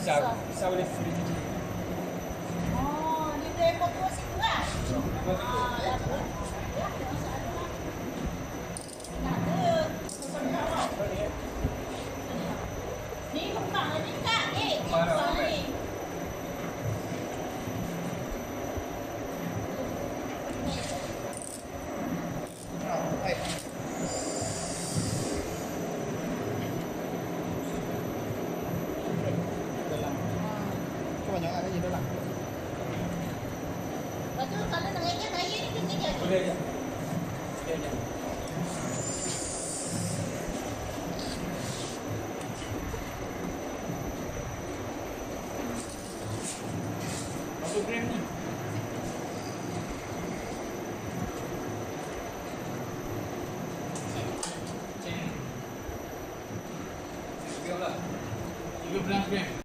Pisau boleh free. Oh, ni boleh potong situ kan? Ah, ya, betul. Ya, masalah lah. Nak ke? Ni kembang ni kak. Kembang ni. Kebanyakan aja dalam. Lepas tu kalau nak ikan saya ni kita jadi. Boleh aja. Boleh aja. Berapa gram ni?